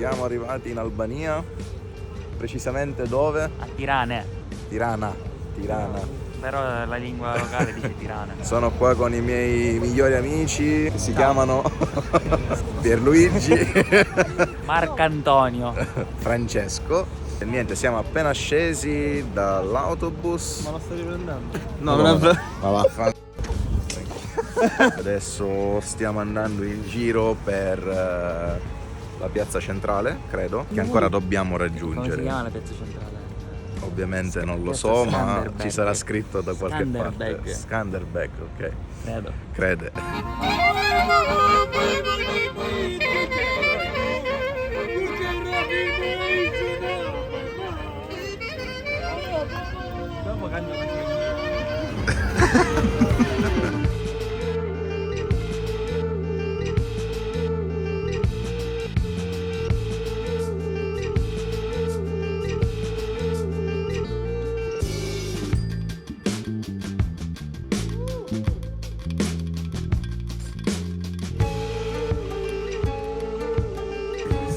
Siamo arrivati in Albania, precisamente dove? A Tirana. Tirana. Però la lingua locale dice Tirana. Sono qua con i miei migliori amici, che si chiamano Pierluigi, Marcantonio. Francesco. E niente, siamo appena scesi dall'autobus. Ma lo stai riprendendo? No, non è vero. Ma vaffanculo. Adesso stiamo andando in giro per la piazza centrale, credo, che ancora dobbiamo Come si raggiungere. chiama la piazza centrale? Ovviamente non lo Piazza so, ma Skanderbeg. ci sarà scritto da qualche Skanderbeg. parte. Skanderbeg, ok. Credo. Crede. Dopo cambio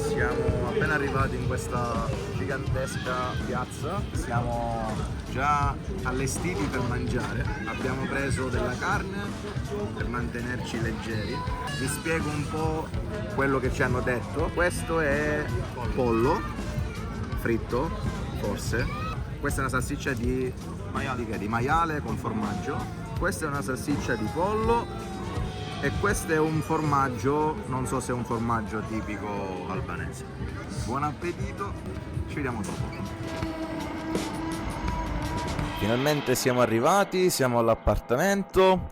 Siamo appena arrivati in questa gigantesca piazza, siamo già allestiti per mangiare, abbiamo preso della carne per mantenerci leggeri. Vi spiego un po' quello che ci hanno detto. Questo è pollo fritto, forse. Questa è una salsiccia di maiale con formaggio. Questa è una salsiccia di pollo. E questo è un formaggio, non so se è un formaggio tipico albanese. Buon appetito, ci vediamo dopo. Finalmente siamo arrivati, siamo all'appartamento.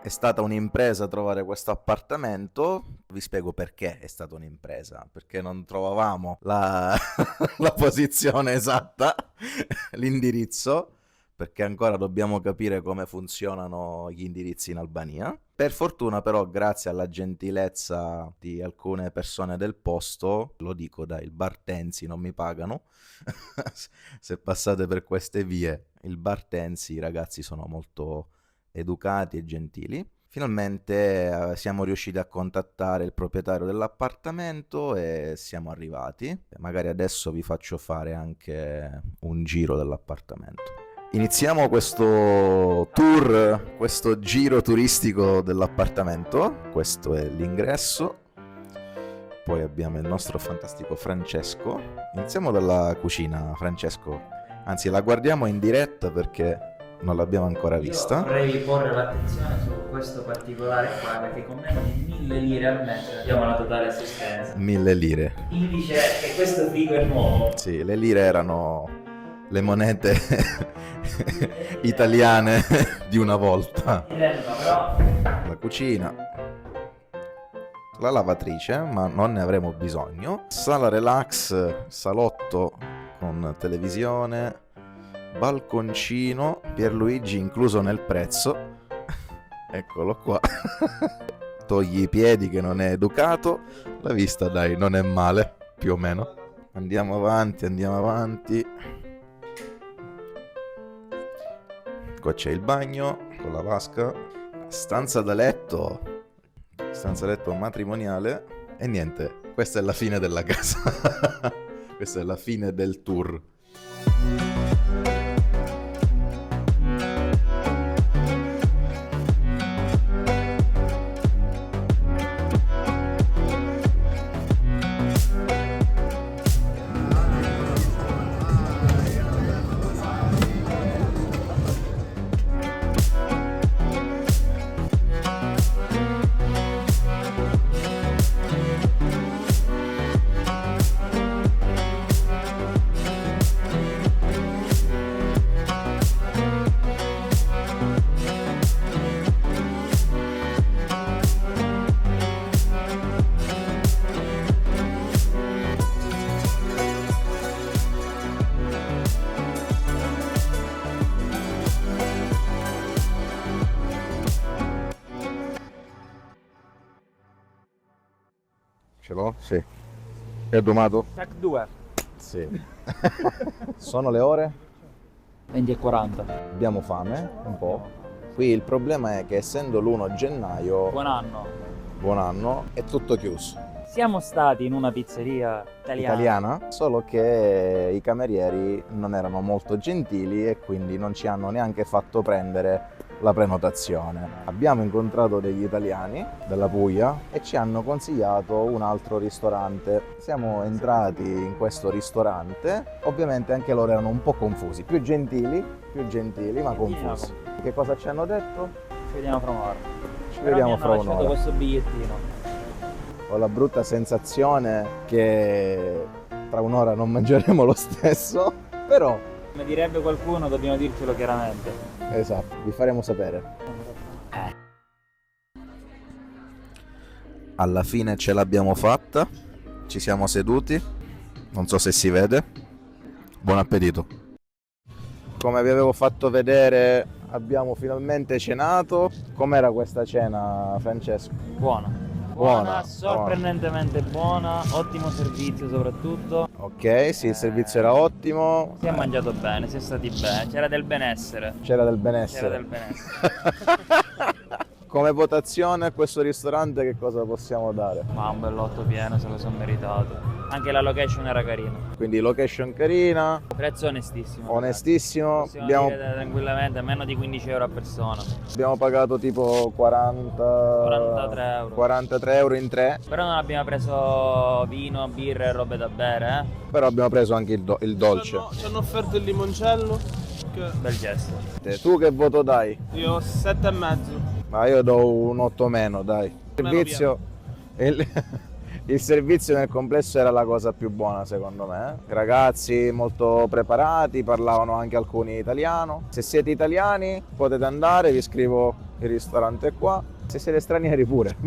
È stata un'impresa trovare questo appartamento. Vi spiego perché è stata un'impresa. Perché non trovavamo la posizione esatta, l'indirizzo. Perché ancora dobbiamo capire come funzionano gli indirizzi in Albania. Per fortuna però, grazie alla gentilezza di alcune persone del posto, lo dico dai, il bar Tenzi non mi pagano, se passate per queste vie, il bar Tenzi, i ragazzi sono molto educati e gentili. Finalmente siamo riusciti a contattare il proprietario dell'appartamento e siamo arrivati. Magari adesso vi faccio fare anche un giro dell'appartamento. Iniziamo questo tour, questo giro turistico dell'appartamento. Questo è l'ingresso. Poi abbiamo il nostro fantastico Francesco. Iniziamo dalla cucina, Francesco. Anzi, la guardiamo in diretta perché non l'abbiamo ancora vista. Vorrei porre l'attenzione su questo particolare qua, perché con meno di 1000 lire al mese abbiamo la totale assistenza. 1000 lire. Indice che questo frigo è nuovo. Sì, le lire erano le monete italiane di una volta. Però La cucina, la lavatrice, ma non ne avremo bisogno. Sala relax, salotto con televisione, balconcino, Pierluigi incluso nel prezzo. Eccolo qua. Togli i piedi che non è educato. La vista dai, non è male, più o meno. Andiamo avanti. Qua c'è il bagno con la vasca, stanza da letto matrimoniale e niente, questa è la fine della casa. Questa è la fine del tour. Ce l'ho? Sì. È domato? Tac 2. Sì. Sono le ore? 20:40. Abbiamo fame, un po'. Qui il problema è che essendo l'1 gennaio, Buon anno. buon anno, è tutto chiuso. Siamo stati in una pizzeria italiana. solo che i camerieri non erano molto gentili e quindi non ci hanno neanche fatto prendere la prenotazione. Abbiamo incontrato degli italiani della Puglia e ci hanno consigliato un altro ristorante. Siamo entrati in questo ristorante, ovviamente anche loro erano un po' confusi, più gentili ma confusi. Che cosa ci hanno detto? Ci vediamo fra un'ora. Ci Però mi vediamo hanno fra lasciato un'ora. questo bigliettino. Ho la brutta sensazione che tra un'ora non mangeremo lo stesso, però Come direbbe qualcuno, dobbiamo dircelo chiaramente. esatto, vi faremo sapere. Alla fine ce l'abbiamo fatta, ci siamo seduti, non so se si vede. Buon appetito. Come vi avevo fatto vedere, abbiamo finalmente cenato. Com'era questa cena, Francesco? Buona. Buona, Sorprendentemente buona, ottimo servizio soprattutto. Ok, sì, il servizio era ottimo. Si è mangiato bene, si è stati bene, c'era del benessere. C'era del benessere. C'era del benessere. Come votazione a questo ristorante che cosa possiamo dare? Ma un bell'otto pieno, se lo sono meritato. Anche la location era carina. Quindi location carina, Prezzo onestissimo. onestissimo, Possiamo abbiamo, dire tranquillamente meno di 15 euro a persona. abbiamo pagato tipo 43 euro. 43 euro in tre, Però non abbiamo preso vino, birra e robe da bere, però abbiamo preso anche il dolce. Ci hanno offerto il limoncello. Bel gesto. Tu che voto dai? Io 7,5. Ma io do un 8 meno, dai. Il servizio, il servizio nel complesso era la cosa più buona secondo me. I ragazzi molto preparati, parlavano anche alcuni italiano. Se siete italiani potete andare, vi scrivo il ristorante qua. Se siete stranieri pure.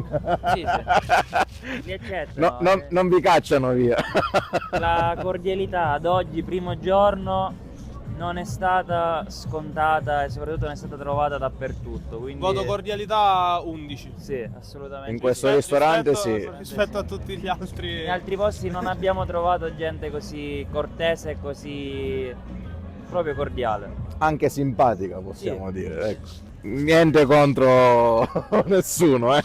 Sì, sì. Li accetto. Non vi cacciano via. La cordialità ad oggi, primo giorno, non è stata scontata e soprattutto non è stata trovata dappertutto. Quindi... Voto cordialità 11. Sì, assolutamente. In questo sì. ristorante rispetto a tutti gli altri. In altri posti non abbiamo trovato gente così cortese e così proprio cordiale. Anche simpatica possiamo Sì. dire, ecco. Niente contro nessuno, No,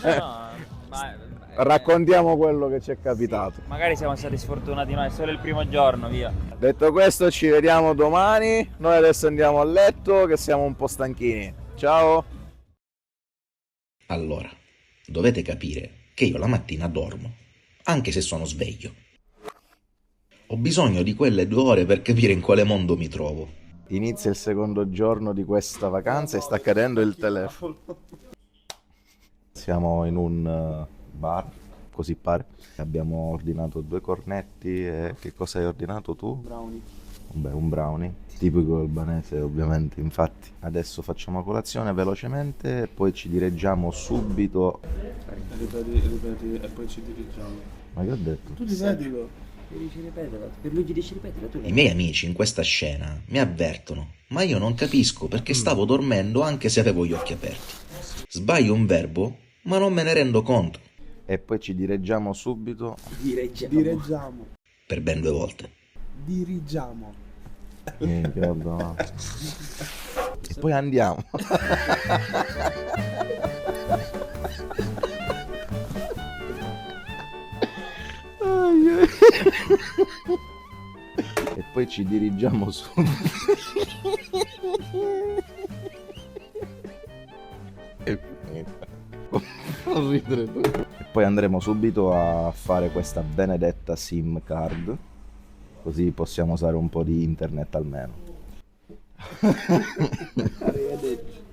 ma Raccontiamo quello che ci è capitato. magari siamo stati sfortunati noi, è solo il primo giorno, via. Detto questo, ci vediamo domani. Noi adesso andiamo a letto che siamo un po' stanchini. Ciao. Allora, dovete capire che io la mattina dormo, anche se sono sveglio. Ho bisogno di quelle 2 ore per capire in quale mondo mi trovo. Inizia il secondo giorno di questa vacanza e sta cadendo il telefono. Siamo in un bar, così pare. Abbiamo ordinato 2 cornetti e che cosa hai ordinato tu? Brownie. Beh, un brownie, tipico albanese ovviamente. Infatti adesso facciamo colazione velocemente e poi ci dirigiamo subito. Ripeti e poi ci dirigiamo. Ma che ho detto? Tu ripetilo. Per lui dici ripetere tu. I miei amici in questa scena mi avvertono, ma io non capisco perché stavo dormendo anche se avevo gli occhi aperti. Sbaglio un verbo, ma non me ne rendo conto, E poi ci dirigiamo subito. Dirigiamo. per ben 2 volte. Dirigiamo. Minchia, no. E poi andiamo. E poi ci dirigiamo subito. È finita. Non ridere tu. E poi andremo subito a fare questa benedetta SIM card, così possiamo usare un po' di internet almeno. Arrivederci.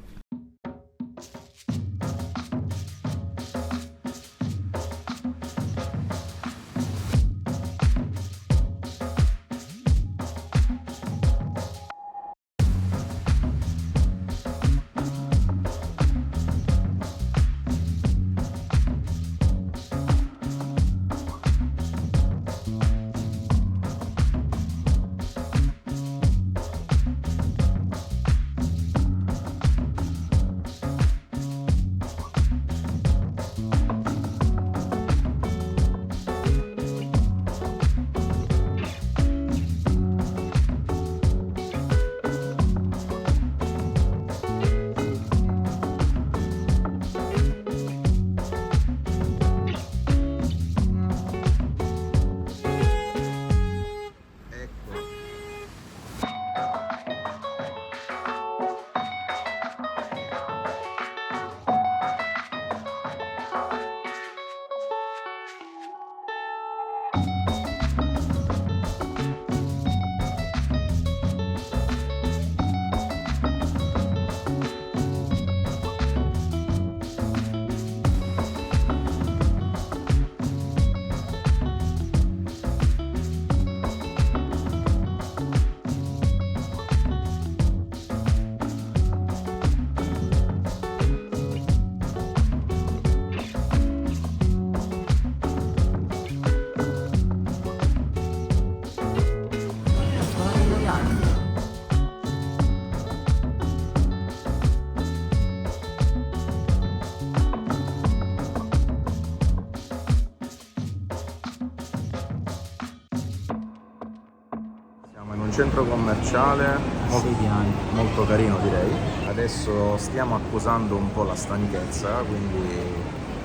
centro commerciale molto, 6 piani. molto carino, direi. Adesso stiamo accusando un po' la stanchezza, quindi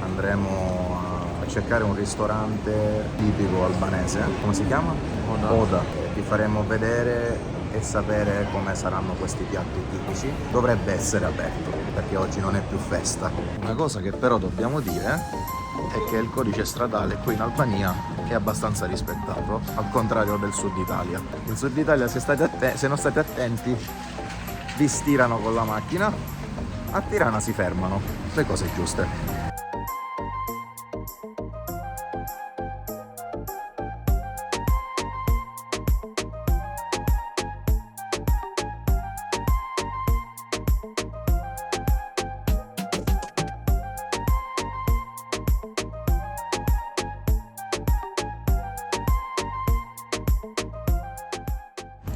andremo a cercare un ristorante tipico albanese. Come si chiama? Oda. Vi faremo vedere e sapere come saranno questi piatti tipici. Dovrebbe essere aperto perché oggi non è più festa. Una cosa che però dobbiamo dire è che il codice stradale qui in Albania è abbastanza rispettato, al contrario del sud Italia. In sud Italia, se non state attenti, vi stirano con la macchina, a Tirana si fermano. Le cose giuste.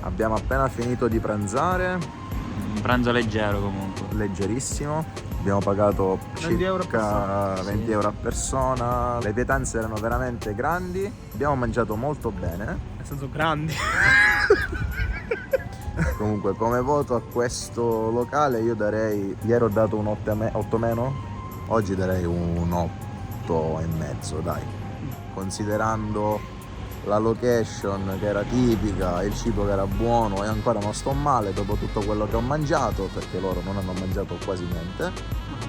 Abbiamo appena finito di pranzare, Un pranzo leggero comunque. leggerissimo. Abbiamo pagato 20 euro a circa persona. 20 euro a persona. Le pietanze erano veramente grandi. Abbiamo mangiato molto bene. Nel senso grandi. Comunque, come voto a questo locale io darei, ieri ho dato un 8 meno, oggi darei un 8 e mezzo, dai. Considerando la location che era tipica, il cibo che era buono, e ancora non sto male dopo tutto quello che ho mangiato, perché loro non hanno mangiato quasi niente.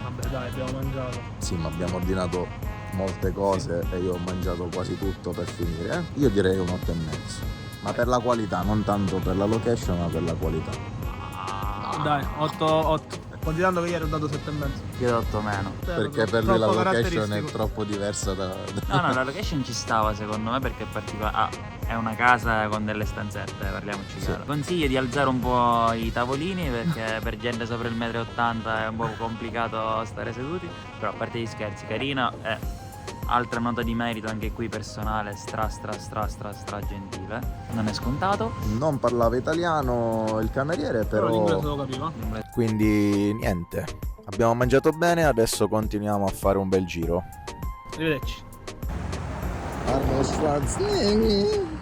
Vabbè dai, abbiamo mangiato. Sì, ma abbiamo ordinato molte cose e io ho mangiato quasi tutto per finire. Io direi un 8 e mezzo, ma per la qualità, non tanto per la location, ma per la qualità. Dai, 8. Considerando che ieri ho dato 7,5. Io do 8 meno. Perché per lui la Troppo location è caratteristico. troppo diversa da... No, la location ci stava secondo me perché è particolare. È una casa con delle stanzette, parliamoci Sì. chiaro. Consiglio di alzare un po' i tavolini perché per gente sopra il 1,80 m è un po' complicato stare seduti. Però a parte gli scherzi, carina. Altra nota di merito anche qui personale, stra gentile. Non è scontato. Non parlava italiano il cameriere, Però l'inglese però... lo capiva. Quindi niente, abbiamo mangiato bene, adesso continuiamo a fare un bel giro. Arrivederci. Arnold Schwarzenegger.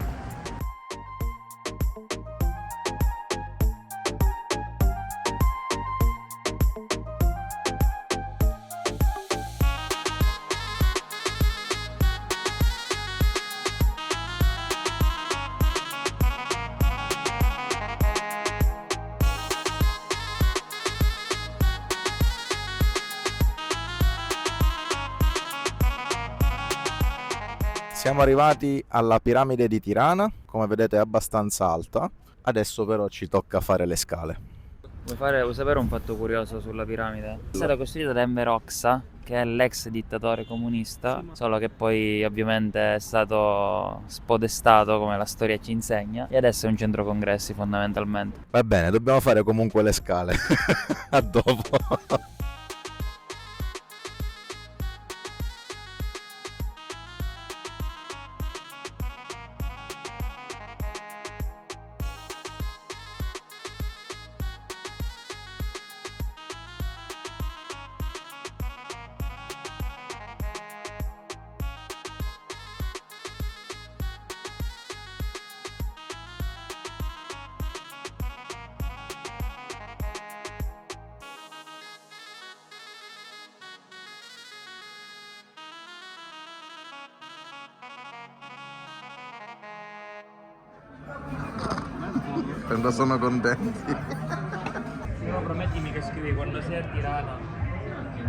Siamo arrivati alla piramide di Tirana, come vedete è abbastanza alta, adesso però ci tocca fare le scale. Vuoi sapere un fatto curioso sulla piramide? È stata costruita da Enver Hoxha, che è l'ex dittatore comunista, solo che poi ovviamente è stato spodestato, come la storia ci insegna, e adesso è un centro congressi fondamentalmente. Va bene, dobbiamo fare comunque le scale. A dopo. Quando sono contenti. Però promettimi che scrivi quando sei a Tirana,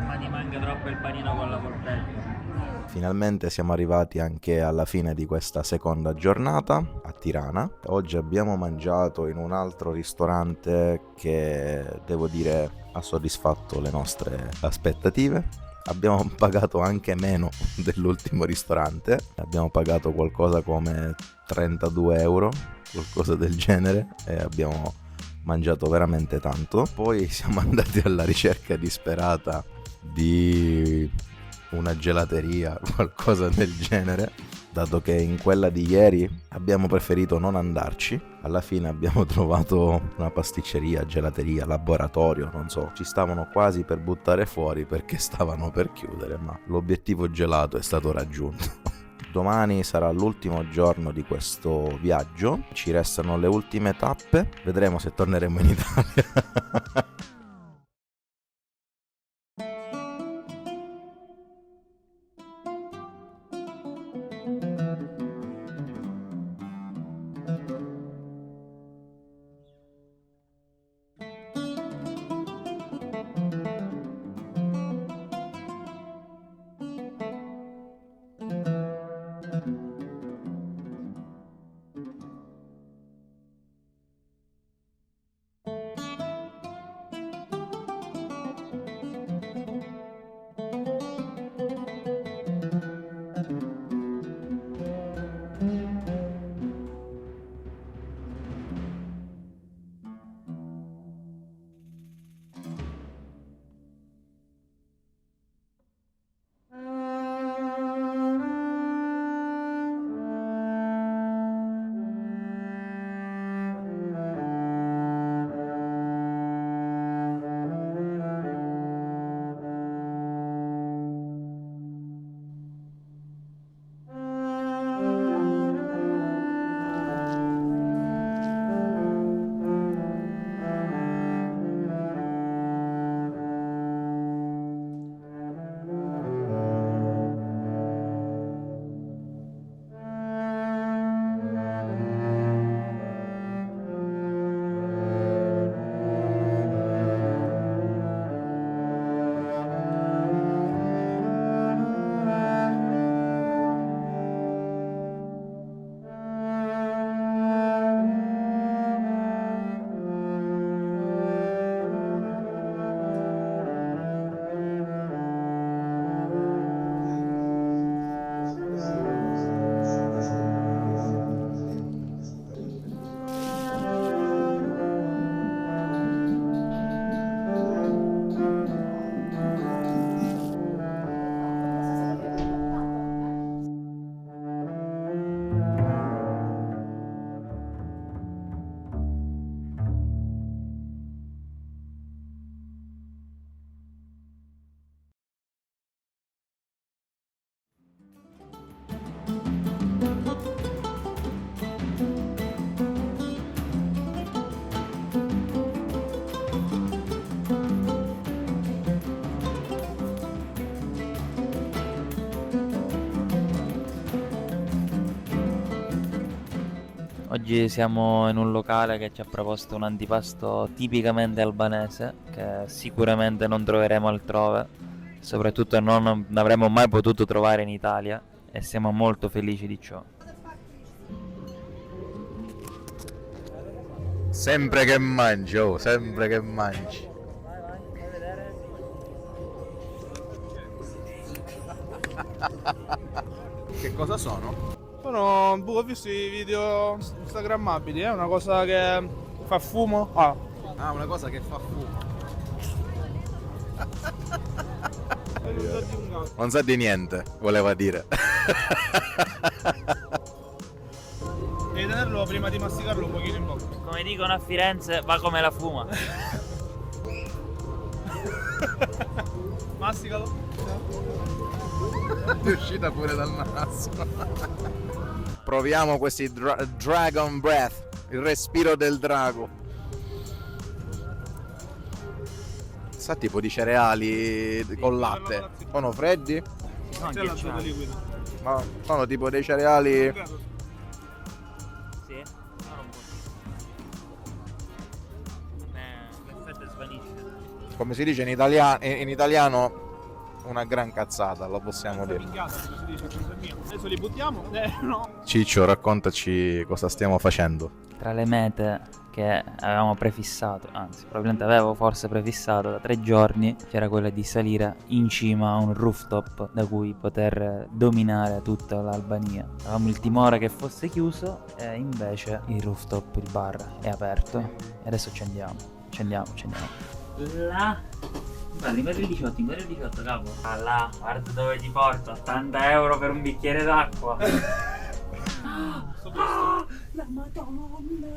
ma ti manca troppo il panino con la polpetta. Finalmente siamo arrivati anche alla fine di questa seconda giornata a Tirana. Oggi abbiamo mangiato in un altro ristorante che, devo dire, ha soddisfatto le nostre aspettative. Abbiamo pagato anche meno dell'ultimo ristorante, abbiamo pagato qualcosa come 32 euro, qualcosa del genere, e abbiamo mangiato veramente tanto. Poi siamo andati alla ricerca disperata di una gelateria, qualcosa del genere, dato che in quella di ieri abbiamo preferito non andarci. Alla fine abbiamo trovato una pasticceria, gelateria, laboratorio, non so, ci stavano quasi per buttare fuori perché stavano per chiudere, ma l'obiettivo gelato è stato raggiunto. Domani sarà l'ultimo giorno di questo viaggio, ci restano le ultime tappe, vedremo se torneremo in Italia. Oggi siamo in un locale che ci ha proposto un antipasto tipicamente albanese che sicuramente non troveremo altrove, soprattutto non avremmo mai potuto trovare in Italia, e siamo molto felici di ciò. Sempre che mangi, oh, sempre che mangi. Che cosa sono? Sono, ho visto i video instagrammabili, è una cosa che fa fumo. Ah, Una cosa che fa fumo. Non sa di niente, voleva dire. devi tenerlo prima di masticarlo un pochino in bocca. Come dicono a Firenze, va come la fuma. Masticalo. È uscita pure dal naso. Proviamo questi Dragon Breath, il respiro del drago. Sa tipo di cereali con latte. Sono freddi? No, C'è l'azoto liquido. Ma sono tipo dei cereali. Sì? L'effetto svanisce. Come si dice in italiano, una gran cazzata, lo possiamo dire. Adesso li buttiamo? No. Ciccio, raccontaci cosa stiamo facendo. Tra le mete che avevamo prefissato, anzi probabilmente avevo forse prefissato da 3 giorni, c'era quella di salire in cima a un rooftop da cui poter dominare tutta l'Albania. Avevamo il timore che fosse chiuso e invece il rooftop, il bar è aperto e adesso ci andiamo. Là, guarda, in quel 18 capo. Ah là, guarda dove ti porto, 80 euro per un bicchiere d'acqua. La Madonna,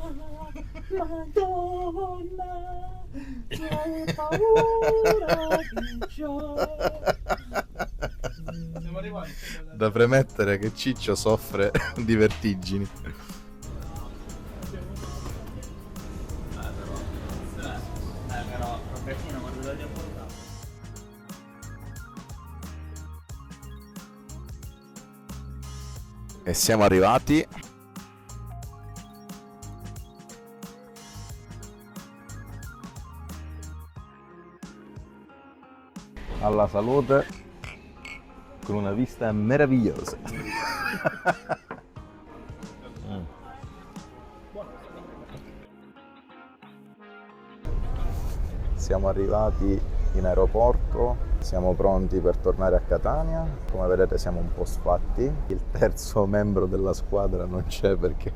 che paura di ciò. Siamo arrivati. Da premettere che Ciccio soffre di vertigini. E siamo arrivati. Alla salute, con una vista meravigliosa. Siamo arrivati in aeroporto, siamo pronti per tornare a Catania. Come vedete siamo un po' sfatti. Il terzo membro della squadra non c'è perché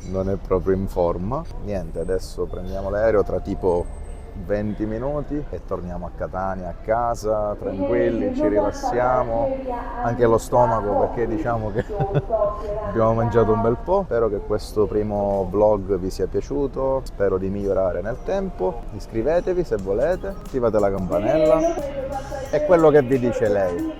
non è proprio in forma. Niente, adesso prendiamo l'aereo tra tipo 20 minuti e torniamo a Catania, a casa, tranquilli, ci rilassiamo, anche lo stomaco perché diciamo che abbiamo mangiato un bel po'. Spero che questo primo vlog vi sia piaciuto, spero di migliorare nel tempo. Iscrivetevi se volete, attivate la campanella. È quello che vi dice lei.